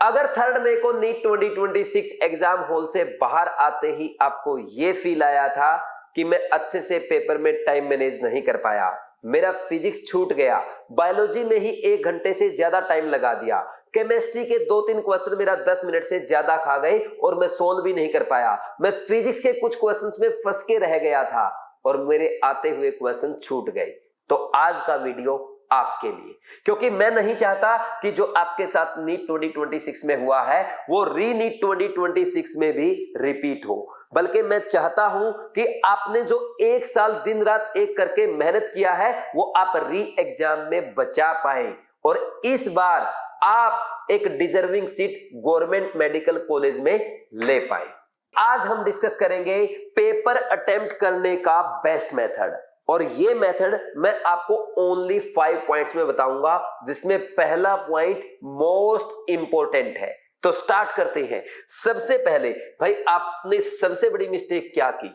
अगर थर्ड मई को NEET 2026 exam hall से बाहर आते ही आपको यह फील आया था कि मैं अच्छे से पेपर में टाइम मैनेज नहीं कर पाया, मेरा फिजिक्स छूट गया, बायोलॉजी में ही 1 घंटे से ज्यादा टाइम लगा दिया, केमिस्ट्री के 2-3 क्वेश्चन मेरा 10 मिनट से ज्यादा खा गए और मैं सोल्व भी नहीं कर पाया, मैं फिजिक्स के कुछ क्वेश्चंस में फंस के रह गया था और मेरे आते हुए क्वेश्चन छूट गए, तो आज का वीडियो आपके लिए, क्योंकि मैं नहीं चाहता कि जो आपके साथ नीट 2026 में हुआ है वो री नीट 2026 में भी रिपीट हो, बल्कि मैं चाहता हूं कि आपने जो 1 साल दिन रात एक करके मेहनत किया है वो आप री एग्जाम में बचा पाए और इस बार आप एक deserving seat government medical college में ले पाए। आज हम डिस्कस करेंगे पेपर अटेम्प्ट करने का बेस्ट मेथड और ये मेथड मैं आपको ओनली 5 पॉइंट्स में बताऊंगा, जिसमें पहला पॉइंट मोस्ट इंपॉर्टेंट है। तो स्टार्ट करते हैं। सबसे पहले भाई आपने सबसे बड़ी मिस्टेक क्या की,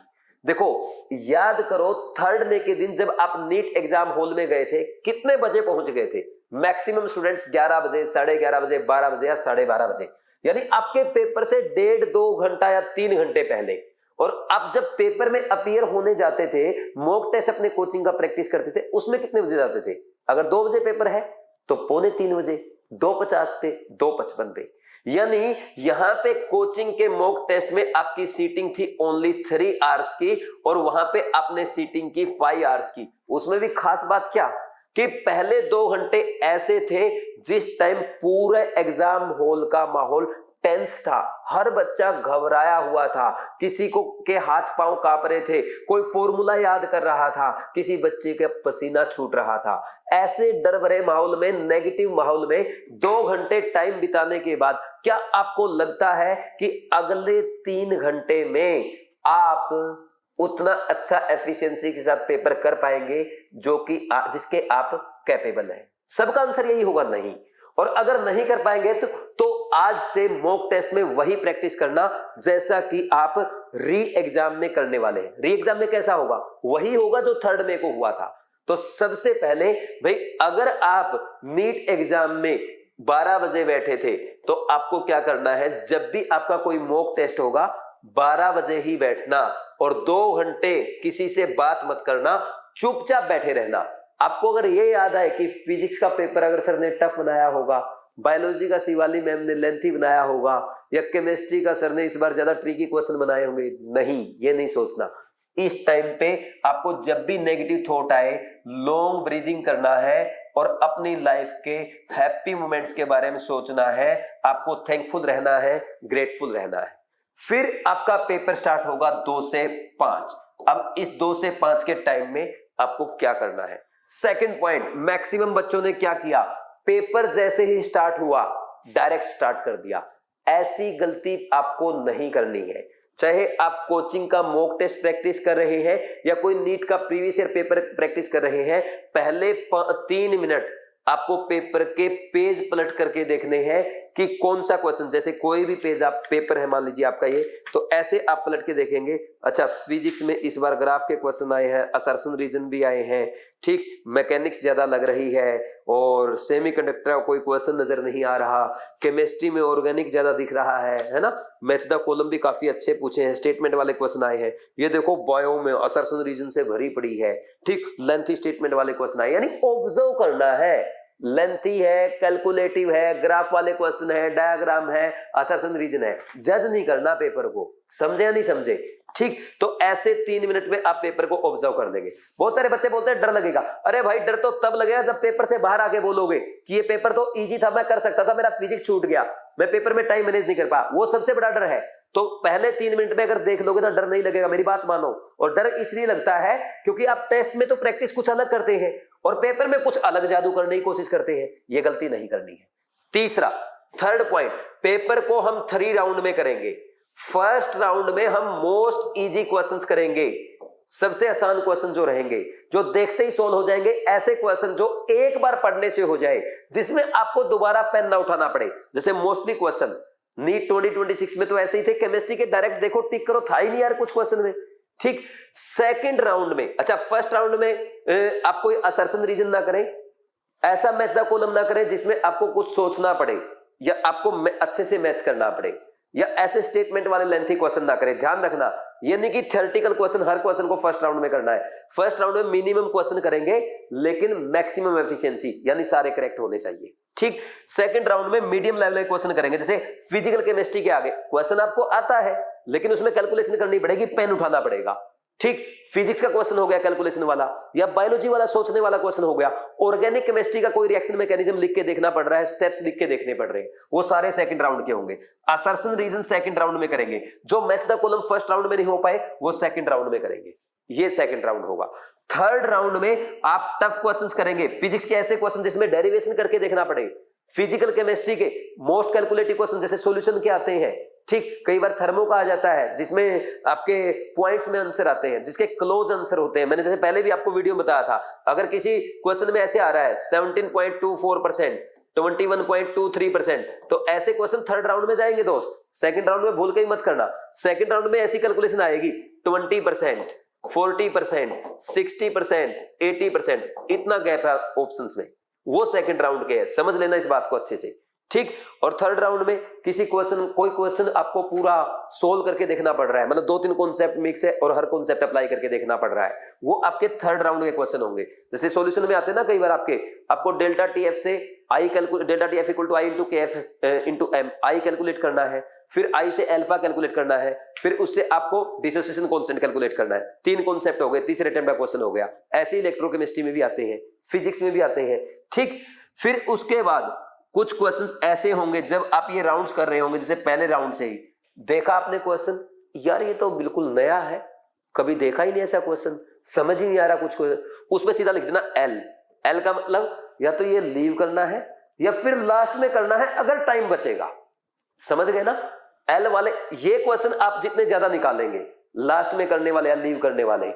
देखो याद करो थर्ड मई के दिन जब आप नीट एग्जाम हॉल में गए थे कितने बजे पहुंच गए थे? मैक्सिमम स्टूडेंट्स 11 बजे, 11:30 बजे, 12 बजे या 12:30 बजे, यानी आपके पेपर से 1.5-2 घंटा या 3 घंटे पहले। और आप जब पेपर में अपीयर होने जाते थे, मॉक टेस्ट अपने कोचिंग का प्रैक्टिस करते थे, उसमें कितने बजे जाते थे? अगर 2 बजे पेपर है तो 2:45 बजे, 2:50 पे, 2:55 पे, यानी यहां पे कोचिंग के मॉक टेस्ट में आपकी सीटिंग थी ओनली 3 आवर्स की और वहां पे आपने सीटिंग की 5 आवर्स की। उसमें भी खास बात क्या कि पहले 2 घंटे ऐसे थे जिस टाइम पूरे एग्जाम हॉल का माहौल टेंस था, हर बच्चा घबराया हुआ था, किसी को के हाथ पांव कांप रहे थे, कोई फॉर्मूला याद कर रहा था, किसी बच्चे का पसीना छूट रहा था। ऐसे डर भरे माहौल में, नेगेटिव माहौल में 2 घंटे टाइम बिताने के बाद क्या आपको लगता है कि अगले 3 घंटे में आप उतना अच्छा एफिशिएंसी के साथ पेपर कर पाएंगे जो कि जिसके आप कैपेबल हैं? सबका आंसर यही होगा नहीं। और अगर नहीं कर पाएंगे तो आज से मॉक टेस्ट में वही प्रैक्टिस करना जैसा कि आप री एग्जाम में करने वाले हैं। री एग्जाम में कैसा होगा? वही होगा जो थर्ड मई को हुआ था। तो सबसे पहले भाई अगर आप नीट एग्जाम में 12 बजे बैठे थे तो आपको क्या करना है, जब भी आपका कोई मॉक टेस्ट होगा 12 बजे ही बैठना और 2 घंटे किसी से बात मत करना, चुपचाप बैठे रहना। आपको अगर ये याद आए कि फिजिक्स का पेपर अगर सर ने टफ बनाया होगा, बायोलॉजी का शिवाली मैम ने लेंथी बनाया होगा या केमिस्ट्री का सर ने इस बार ज्यादा ट्रिकी क्वेश्चन बनाए होंगे, नहीं, ये नहीं सोचना। इस टाइम पे आपको जब भी नेगेटिव थॉट आए लॉन्ग ब्रीदिंग करना है और अपनी लाइफ के हैप्पी मोमेंट्स के बारे में सोचना है, आपको थैंकफुल रहना है, ग्रेटफुल रहना है। फिर आपका पेपर स्टार्ट होगा 2 से 5। अब इस 2 से 5 के टाइम में आपको क्या करना है? सेकंड पॉइंट, मैक्सिमम बच्चों ने क्या किया, पेपर जैसे ही स्टार्ट हुआ डायरेक्ट स्टार्ट कर दिया। ऐसी गलती आपको नहीं करनी है। चाहे आप कोचिंग का मॉक टेस्ट प्रैक्टिस कर रहे हैं या कोई नीट का प्रीवियस ईयर पेपर प्रैक्टिस कर रहे हैं, पहले 3 मिनट आपको पेपर के पेज पलट करके देखने हैं कि कौन सा क्वेश्चन, जैसे कोई भी पेज आप पेपर है मान लीजिए आपका ये, तो ऐसे आप पलट के देखेंगे, अच्छा फिजिक्स में इस बार ग्राफ के क्वेश्चन आए हैं, असर्शन रीजन भी आए हैं, ठीक, मैकेनिक्स ज्यादा लग रही है और सेमीकंडक्टर का कोई क्वेश्चन नजर नहीं आ रहा, केमिस्ट्री में ऑर्गेनिक ज्यादा दिख रहा है ना, मैच द कॉलम भी काफी अच्छे पूछे हैं, स्टेटमेंट वाले क्वेश्चन आए हैं, ये देखो बायो में असर्शन रीजन से भरी पड़ी है, ठीक, लेंथी स्टेटमेंट वाले क्वेश्चन आए, यानी ऑब्जर्व करना है, लेंथी है, कैलकुलेटिव है, ग्राफ वाले क्वेश्चन है, डायग्राम है, असर्शन रीजन है, जज नहीं करना पेपर को, समझे या नहीं समझे? ठीक, तो ऐसे 3 मिनट में आप पेपर को ऑब्जर्व कर लेंगे। बहुत सारे बच्चे बोलते हैं डर लगेगा, अरे भाई डर तो तब लगेगा जब पेपर से बाहर आके बोलोगे कि ये पेपर तो इजी था, मैं कर सकता था, मेरा फिजिक्स छूट गया, मैं पेपर में टाइम मैनेज नहीं कर पाया, वो सबसे बड़ा डर है। तो पहले 3 मिनट में अगर देख लोगे ना डर नहीं लगेगा, मेरी बात मानो। और डर इसलिए लगता है क्योंकि आप टेस्ट में तो प्रैक्टिस कुछ अलग करते हैं और पेपर में कुछ अलग जादू करने की कोशिश करते हैं, ये गलती नहीं करनी है। तीसरा, थर्ड पॉइंट, पेपर को हम 3 राउंड में करेंगे। फर्स्ट राउंड में हम मोस्ट इजी क्वेश्चंस करेंगे, सबसे आसान क्वेश्चन जो रहेंगे, जो देखते ही सोल्व हो जाएंगे, ऐसे क्वेश्चन जो एक बार पढ़ने से हो जाए, जिसमें आपको दोबारा पेन ना उठाना पड़े। जैसे मोस्टली क्वेश्चन नीट 2026 में तो ऐसे ही थे, केमिस्ट्री के डायरेक्ट देखो टिक करो, था ही नहीं यार कुछ क्वेश्चन में, ठीक। सेकंड राउंड में, अच्छा फर्स्ट राउंड में आप कोई असर्शन रीजन ना करें, ऐसा मैच द कॉलम ना करें जिसमें आपको कुछ सोचना पड़े, या आपको अच्छे से मैच करना पड़े, या ऐसे स्टेटमेंट वाले लेंथी क्वेश्चन ना करें। ध्यान रखना, ये नहीं कि थ्योरेटिकल क्वेश्चन हर क्वेश्चन को फर्स्ट राउंड में करना है। फर्स्ट राउंड में मिनिमम क्वेश्चन करेंगे, लेकिन मैक्सिमम एफिशिएंसी, यानी सारे करेक्ट होने चाहिए। ठीक, सेकंड राउंड में मीडियम लेवल के क्वेश्चन करेंगे। जैसे फिजिकल केमिस्ट्री के आगे क्वेश्चन आपको आता है, लेकिन उसमें कैलकुलेशन करनी पड़ेगी, पेन उठाना पड़ेगा। ठीक, फिजिक्स का क्वेश्चन हो गया कैलकुलेशन वाला, या बायोलॉजी वाला सोचने वाला क्वेश्चन हो गया। ऑर्गेनिक केमिस्ट्री का कोई रिएक्शन मैकेनिज्म लिख के देखना पड़ रहा है, स्टेप्स लिख के देखने पड़ रहे हैं, वो सारे सेकंड राउंड के होंगे। असर्शन रीजन सेकंड राउंड में करेंगे। जो match the column first round में नहीं हो पाए, वो सेकंड राउंड में करेंगे। ये सेकंड राउंड होगा। थर्ड राउंड में आप टफ क्वेश्चंस करेंगे। फिजिक्स के ऐसे क्वेश्चन जिसमें डेरिवेशन करके देखना पड़े, फिजिकल केमिस्ट्री के मोस्ट कैलकुलेटिव क्वेश्चन जैसे सॉल्यूशन के आते हैं। ठीक, कई बार थर्मो का आ जाता है, जिसमें आपके पॉइंट्स में आंसर आते हैं, जिसके क्लोज आंसर होते हैं। मैंने जैसे पहले भी आपको वीडियो में बताया था, अगर किसी क्वेश्चन में ऐसे आ रहा है 17.24%, 21.23%, तो ऐसे क्वेश्चन थर्ड राउंड में जाएंगे दोस्त। सेकंड राउंड में भूल के ही मत करना। सेकंड राउंड में ऐसी कैलकुलेशन आएगी 20%, 40%, 60%, 80%, इतना गैप है ऑप्शंस में, वो सेकंड राउंड के है। समझ लेना इस बात को अच्छे से। ठीक, और थर्ड राउंड में कोई क्वेश्चन आपको पूरा सोल्व करके देखना पड़ रहा है, मतलब 2-3 कॉन्सेप्ट मिक्स है और हर कॉन्सेप्ट अप्लाई करके देखना पड़ रहा है, वो आपके थर्ड राउंड के क्वेश्चन होंगे। जैसे सॉल्यूशन में आते हैं ना कई बार आपको डेल्टा टीएफ से delta TF equal to I into K F into M, I calculate करना है, फिर आई से अल्फा कैलकुलेट करना है, फिर उससे आपको डिसोसिएशन कांस्टेंट कैलकुलेट करना है। 3 कॉन्सेप्ट हो गए, तीसरे अटेम्प्ट का क्वेश्चन हो गया। ऐसे इलेक्ट्रोकेमिस्ट्री में भी आते हैं, फिजिक्स में भी आते हैं। ठीक, फिर उसके बाद कुछ क्वेश्चंस ऐसे होंगे जब आप ये राउंड्स कर रहे होंगे, जैसे पहले राउंड से ही देखा आपने क्वेश्चन, यार ये तो बिल्कुल नया है, कभी देखा ही नहीं ऐसा क्वेश्चन, समझ ही नहीं आ रहा कुछ क्वेश्चन, उसमें सीधा लिख देना एल। एल का मतलब या तो ये लीव करना है या फिर लास्ट में करना है अगर टाइम बचेगा। समझ गए ना? एल वाले ये क्वेश्चन आप जितने ज्यादा निकालेंगे, लास्ट में करने वाले या लीव करने वाले,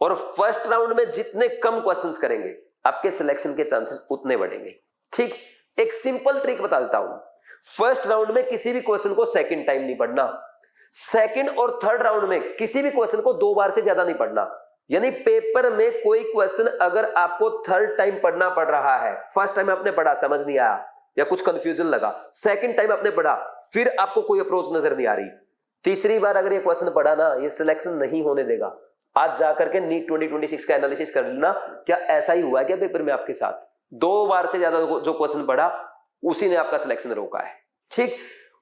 और फर्स्ट राउंड में जितने कम क्वेश्चंस करेंगे, आपके सिलेक्शन के चांसेस उतने बढ़ेंगे। ठीक, एक सिंपल ट्रिक बता देता हूं। फर्स्ट राउंड में किसी भी क्वेश्चन को सेकंड टाइम नहीं पढ़ना। सेकंड और थर्ड राउंड में किसी भी क्वेश्चन को 2 बार से ज्यादा नहीं पढ़ना। यानी पेपर में कोई क्वेश्चन अगर आपको थर्ड टाइम पढ़ना पड़ रहा है, फर्स्ट टाइम आपने पढ़ा समझ नहीं आया या कुछ कंफ्यूजन लगा, सेकंड टाइम आपने पढ़ा फिर आपको कोई अप्रोच नजर नहीं आ रही, तीसरी बार अगर ये क्वेश्चन पढ़ा ना, ये सिलेक्शन नहीं होने देगा। आज जाकर के नीट 2026 का एनालिसिस कर लेना, क्या ऐसा ही हुआ है क्या पेपर में आपके साथ? 2 बार से ज्यादा जो क्वेश्चन पढ़ा उसी ने आपका सिलेक्शन रोका है। ठीक,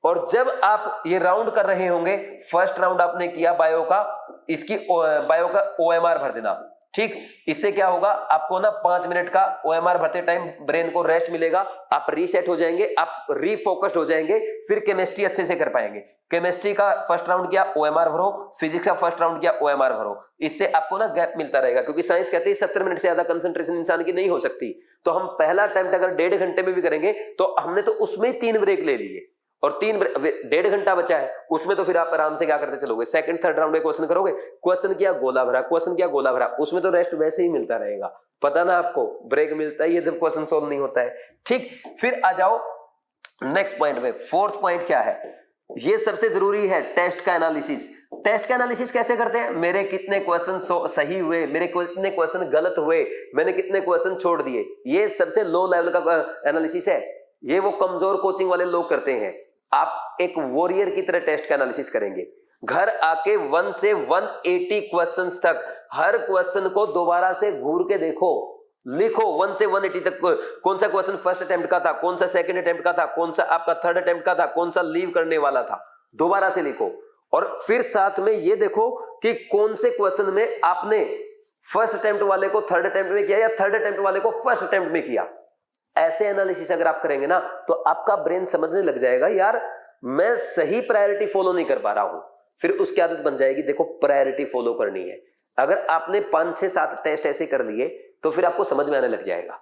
और जब आप ये राउंड कर रहे होंगे, फर्स्ट राउंड आपने किया बायो का, इसकी बायो का ओएमआर भर देना। ठीक, इससे क्या होगा, आपको ना 5 मिनट का ओएमआर भरते टाइम ब्रेन को रेस्ट मिलेगा, आप रीसेट हो जाएंगे, आप रीफोकस्ड हो जाएंगे, फिर केमिस्ट्री अच्छे से कर पाएंगे। केमिस्ट्री का फर्स्ट राउंड किया ओएमआर भरो, फिजिक्स का फर्स्ट राउंड किया ओएमआर भरो, इससे आपको ना गैप मिलता रहेगा, क्योंकि साइंस कहते हैं 70 मिनट से ज्यादा कंसंट्रेशन इंसान की नहीं हो सकती। तो हम पहला अटेम्प्ट अगर 1.5 घंटे में भी करेंगे तो हमने तो उसमें ही 3 ब्रेक ले लिए, और 1.5 घंटा बचा है, उसमें तो फिर आप आराम से क्या करते चलोगे, सेकंड थर्ड राउंड में क्वेश्चन करोगे, क्वेश्चन किया गोला भरा, क्वेश्चन किया गोला भरा, उसमें तो रेस्ट वैसे ही मिलता रहेगा। पता ना आपको, ब्रेक मिलता ही है जब क्वेश्चन सोल्व नहीं होता है। ठीक, फिर आ जाओ नेक्स्ट पॉइंट में। फोर्थ पॉइंट क्या है, ये सबसे जरूरी है, टेस्ट का एनालिसिस। टेस्ट का एनालिसिस कैसे करते हैं, मेरे कितने क्वेश्चन सही हुए, मेरे कितने क्वेश्चन गलत हुए, मैंने कितने क्वेश्चन छोड़ दिए, ये सबसे लो लेवल का एनालिसिस है। ये वो कमजोर कोचिंग वाले लोग करते हैं। आप एक वॉरियर की तरह टेस्ट का एनालिसिस करेंगे, घर आके 1 से 180 क्वेश्चंस तक हर क्वेश्चन को दोबारा से घूर के देखो, लिखो 1 से 180 तक कौन सा क्वेश्चन फर्स्ट अटेम्प्ट का था, कौन सा सेकंड अटेम्प्ट का था, कौन सा आपका थर्ड अटेम्प्ट का था, कौन सा लीव करने वाला था, दोबारा से लिखो। और फिर साथ में ये देखो कि कौन से क्वेश्चन में आपने फर्स्ट अटेम्प्ट वाले को थर्ड अटेम्प्ट में किया या थर्ड अटेम्प्ट वाले को फर्स्ट अटेम्प्ट में किया। ऐसे एनालिसिस अगर आप करेंगे ना, तो आपका ब्रेन समझने लग जाएगा, यार मैं सही प्रायोरिटी फॉलो नहीं कर पा रहा हूं। फिर उसकी आदत बन जाएगी, देखो प्रायोरिटी फॉलो करनी है। अगर आपने 5, 6, 7 टेस्ट ऐसे कर लिए तो फिर आपको समझ में आने लग जाएगा।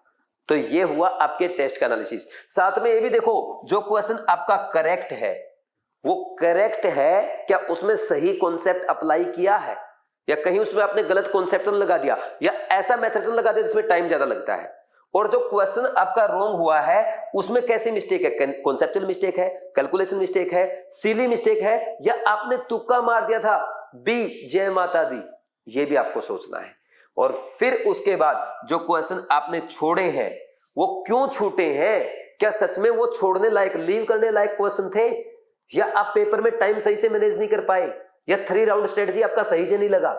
तो ये हुआ आपके टेस्ट का एनालिसिस। साथ में ये भी देखो, जो क्वेश्चन आपका करेक्ट है वो करेक्ट है क्या, उसमें सही कॉन्सेप्ट अप्लाई किया है, या कहीं उसमें आपने गलत कॉन्सेप्ट तो लगा दिया, या ऐसा मेथड तो लगा दिया जिसमें टाइम ज्यादा लगता है। और जो क्वेश्चन आपका रॉन्ग हुआ है उसमें कैसी मिस्टेक है, कॉन्सेप्चुअल मिस्टेक है, कैलकुलेशन मिस्टेक है, सिली मिस्टेक है, या आपने तुक्का मार दिया था, बी जय माता दी, ये भी आपको सोचना है। और फिर उसके बाद जो क्वेश्चन आपने छोड़े हैं वो क्यों छूटे हैं, क्या सच में वो छोड़ने लायक, लीव करने लायक क्वेश्चन थे, या आप पेपर में टाइम सही से मैनेज नहीं कर पाए, या 3 राउंड स्ट्रेटजी आपका सही से नहीं लगा,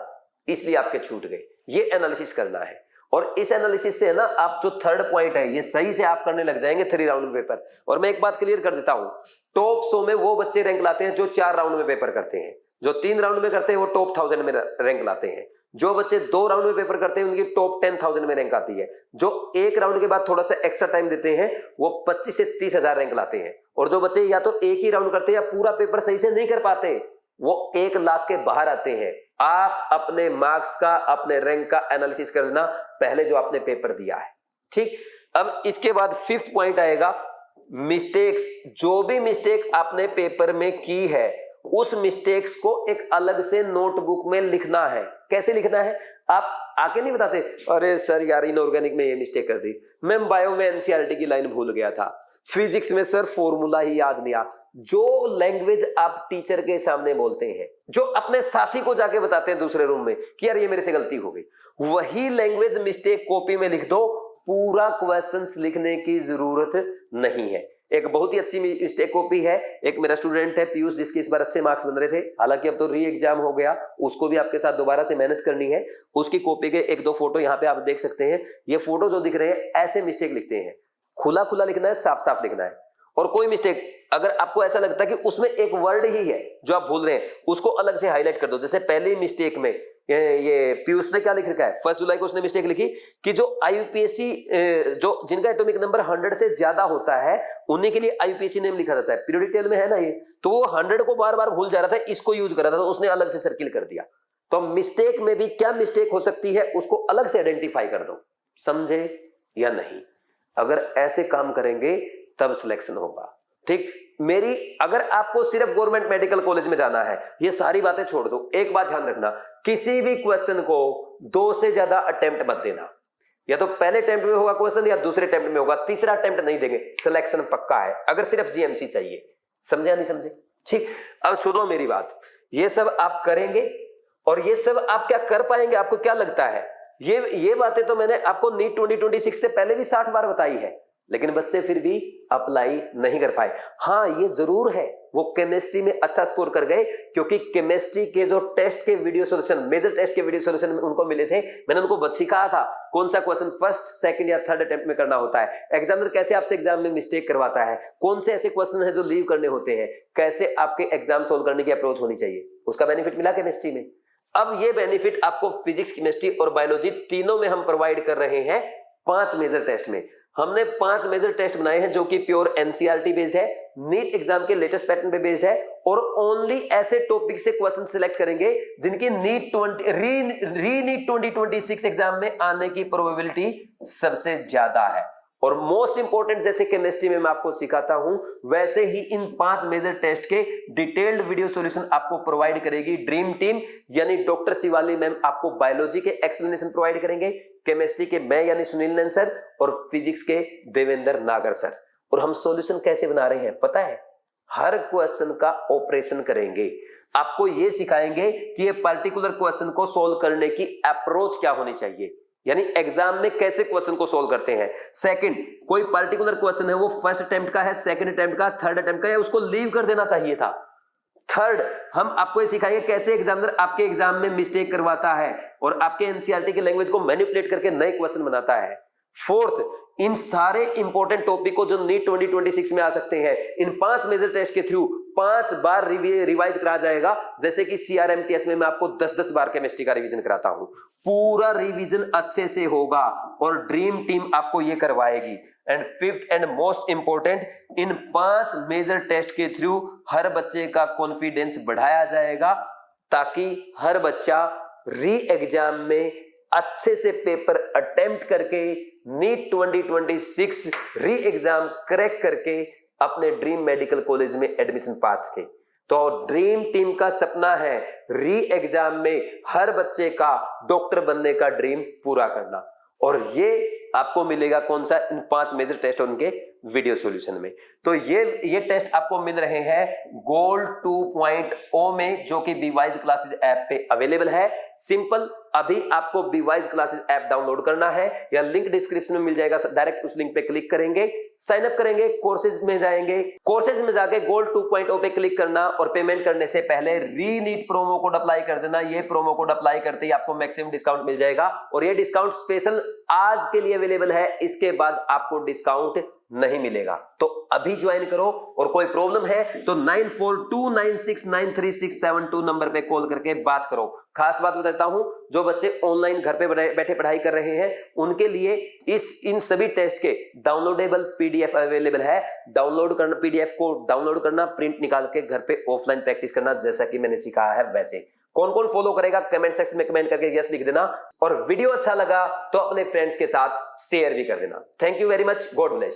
इसलिए आपके छूट गए? ये एनालिसिस करना है। और इस एनालिसिस से है ना, आप जो थर्ड पॉइंट है ये सही से आप करने लग जाएंगे 3 राउंड में पेपर। और मैं एक बात क्लियर कर देता हूं, टॉप 100 में वो बच्चे रैंक लाते हैं जो 4 राउंड में पेपर करते हैं। जो 3 राउंड में करते हैं वो टॉप 1000 में रैंक लाते हैं। जो बच्चे 2 राउंड में पेपर करते हैं उनकी टॉप 10,000 में रैंक आती है। जो 1 राउंड के बाद थोड़ा सा एक्स्ट्रा टाइम देते हैं वो 25 से 30,000 रैंक लाते हैं। और जो बच्चे या तो एक ही राउंड करते हैं या पूरा पेपर सही से नहीं कर पाते, वो 1 लाख के बाहर आते हैं। आप अपने मार्क्स का, अपने रैंक का एनालिसिस कर लेना पहले जो आपने पेपर दिया है, ठीक। अब इसके बाद 5th पॉइंट आएगा, मिस्टेक्स। जो भी मिस्टेक आपने पेपर में की है उस मिस्टेक्स को एक अलग से नोटबुक में लिखना है। कैसे लिखना है? आप आके नहीं बताते, अरे सर यार इनऑर्गेनिक में ये मिस्टेक कर दी, मैं बायो में एनसीईआरटी की लाइन भूल गया था, फिजिक्स में सर फॉर्मूला ही याद नहीं आ। जो लैंग्वेज आप टीचर के सामने बोलते हैं, जो अपने साथी को जाके बताते हैं दूसरे रूम में कि यार ये मेरे से गलती हो गई, वही लैंग्वेज मिस्टेक कॉपी में लिख दो, पूरा क्वेश्चंस लिखने की जरूरत नहीं है। एक बहुत ही अच्छी मिस्टेक कॉपी है, एक मेरा स्टूडेंट है पीयूष, जिसके इस बार अच्छे मार्क्स बन रहे थे, हालांकि अब तो री एग्जाम हो गया, उसको भी आपके साथ दोबारा से मेहनत करनी है। उसकी कॉपी के 1-2 फोटो यहाँ पे आप देख सकते हैं। ये फोटो जो दिख रहे हैं ऐसे मिस्टेक लिखते हैं, खुला खुला लिखना है, साफ साफ लिखना है। और कोई मिस्टेक अगर आपको ऐसा लगता है कि उसमें एक वर्ड ही है जो आप भूल रहे हैं, उसको अलग से हाईलाइट कर दो। जैसे पहली मिस्टेक में ये पीयूष ने क्या लिख रखा है, 1 जुलाई को उसने मिस्टेक लिखी कि जो आईयूपीएससी, जो जिनका एटॉमिक नंबर 100 से ज्यादा होता है उन्हीं के लिए आईयूपीएससी नेम लिखा जाता है। पीरियोडिक टेबल में है ना ये, तो वो 100 को बार बार भूल जा रहा था, इसको यूज कर रहा था, तो उसने अलग से सर्किल कर दिया। तो मिस्टेक में भी क्या मिस्टेक हो सकती है उसको अलग से आइडेंटिफाई कर दो। समझे या नहीं? अगर ऐसे काम करेंगे तब सिलेक्शन होगा, ठीक। मेरी, अगर आपको सिर्फ गवर्नमेंट मेडिकल कॉलेज में जाना है, ये सारी बातें छोड़ दो, एक बात ध्यान रखना, किसी भी क्वेश्चन को 2 से ज्यादा अटेम्प्ट मत देना। या तो पहले अटेम्प्ट में होगा क्वेश्चन या दूसरे अटेम्प्ट में होगा, तीसरा अटेम्प्ट नहीं देंगे, सिलेक्शन पक्का है अगर सिर्फ जीएमसी चाहिए। समझे या नहीं समझे? ठीक। अब सुनो मेरी बात, ये सब आप करेंगे और ये सब आप क्या कर पाएंगे? आपको क्या लगता है? ये बातें तो मैंने आपको नीट 2026 से पहले भी 60 बार बताई है, लेकिन बच्चे फिर भी अप्लाई नहीं कर पाए। हाँ, ये जरूर है वो केमिस्ट्री में अच्छा स्कोर कर गए, क्योंकि केमिस्ट्री के जो टेस्ट के वीडियो सॉल्यूशन, मेजर टेस्ट के वीडियो सॉल्यूशन उनको मिले थे। मैंने उनको सिखाया था कौन सा क्वेश्चन फर्स्ट, सेकंड या थर्ड अटेम्प्ट में करना होता है, एग्जामिनर कैसे आपसे एग्जाम में मिस्टेक करवाता है, कौन से ऐसे क्वेश्चन है जो लीव करने होते हैं, कैसे आपके एग्जाम सोल्व करने की अप्रोच होनी चाहिए, उसका बेनिफिट मिला केमिस्ट्री में। अब ये बेनिफिट आपको फिजिक्स, केमिस्ट्री और बायोलॉजी तीनों में हम प्रोवाइड कर रहे हैं 5 मेजर टेस्ट में। हमने 5 मेजर टेस्ट बनाए हैं जो कि प्योर एनसीईआरटी बेस्ड है, नीट एग्जाम के लेटेस्ट पैटर्न पे बेस्ड है, और ओनली ऐसे टॉपिक से क्वेश्चन सिलेक्ट करेंगे जिनकी नीट 2026 एग्जाम में आने की प्रोबेबिलिटी सबसे ज्यादा है। और मोस्ट इंपोर्टेंट, जैसे केमिस्ट्री में मैं आपको सिखाता हूं, वैसे ही इन 5 मेजर टेस्ट के डिटेल्ड वीडियो सॉल्यूशन आपको प्रोवाइड करेगी ड्रीम टीम, यानी डॉक्टर शिवाली मैम आपको बायोलॉजी के एक्सप्लेनेशन प्रोवाइड करेंगे, केमिस्ट्री के मैं यानी सुनील नंद सर, और फिजिक्स के देवेंद्र नागर सर। और हम सॉल्यूशन कैसे बना रहे हैं पता है? हर क्वेश्चन का ऑपरेशन करेंगे, आपको यह सिखाएंगे कि ये पर्टिकुलर क्वेश्चन को सोल्व करने की अप्रोच क्या होनी चाहिए, यानी एग्जाम में कैसे क्वेश्चन को सोल्व करते हैं। सेकंड, कोई पर्टिकुलर क्वेश्चन है वो फर्स्ट अटेम्प्ट का है, सेकंड अटेम्प्ट का, थर्ड अटेम्प्ट का, या उसको लीव कर देना चाहिए था। थर्ड, हम आपको ये सिखाएंगे कैसे एग्जामिनर आपके एग्जाम में मिस्टेक करवाता है और आपके एनसीईआरटी की लैंग्वेज को मैनिपुलेट करके नए क्वेश्चन बनाता है। फोर्थ, इन सारे इंपॉर्टेंट टॉपिक को जो नीट 2026 में आ सकते हैं, इन 5 मेजर टेस्ट के थ्रू 5 बार रिवाइज करा जाएगा। जैसे कि सीआरएमटीएस में मैं आपको 10-10 बार केमिस्ट्री का रिवीजन कराता हूं, पूरा रिवीजन अच्छे से होगा और ड्रीम टीम आपको ये करवाएगी। And fifth and most important, इन 5 मेजर टेस्ट के थ्रू हर बच्चे का कॉन्फिडेंस बढ़ाया जाएगा, ताकि हर बच्चा री एग्जाम में अच्छे से पेपर अटेम्प्ट करके नीट 2026 री एग्जाम क्रैक करके अपने ड्रीम मेडिकल कॉलेज में एडमिशन पास के। तो ड्रीम टीम का सपना है री एग्जाम में हर बच्चे का डॉक्टर बनने का ड्रीम पूरा करना, और ये आपको मिलेगा कौन सा? इन 5 मेजर टेस्ट और उनके वीडियो सॉल्यूशन में। तो ये टेस्ट आपको मिल रहे हैं गोल्ड 2.0 में, जो कि बीवाइज क्लासेस ऐप पे अवेलेबल है। सिंपल, अभी आपको बीवाइज क्लासेस ऐप डाउनलोड करना है, या लिंक डिस्क्रिप्शन में मिल जाएगा, डायरेक्ट उस लिंक पे क्लिक करेंगे, साइन अप करेंगे, कोर्सेज में जाएंगे, कोर्सेज में जाके गोल्ड 2.0 पे क्लिक करना और पेमेंट करने से पहले रीनीट प्रोमो कोड अप्लाई कर देना। ये प्रोमो कोड अप्लाई करते ही आपको मैक्सिमम डिस्काउंट मिल जाएगा, और ये डिस्काउंट स्पेशल आज के लिए अवेलेबल है, इसके बाद आपको डिस्काउंट नहीं मिलेगा। तो अभी ज्वाइन करो, और कोई प्रॉब्लम है तो 9429693672 नंबर पे कॉल करके बात करो। खास बात बताता हूं, जो बच्चे ऑनलाइन घर पे बैठे पढ़ाई कर रहे हैं उनके लिए इन सभी टेस्ट के डाउनलोडेबल पीडीएफ अवेलेबल है। डाउनलोड करना, पीडीएफ को डाउनलोड करना, प्रिंट निकाल के घर पे ऑफलाइन प्रैक्टिस करना, जैसा कि मैंने सिखाया है वैसे। कौन कौन फॉलो करेगा कमेंट सेक्शन में कमेंट करके यस लिख देना, और वीडियो अच्छा लगा तो अपने फ्रेंड्स के साथ शेयर भी कर देना। Thank you very much, God bless.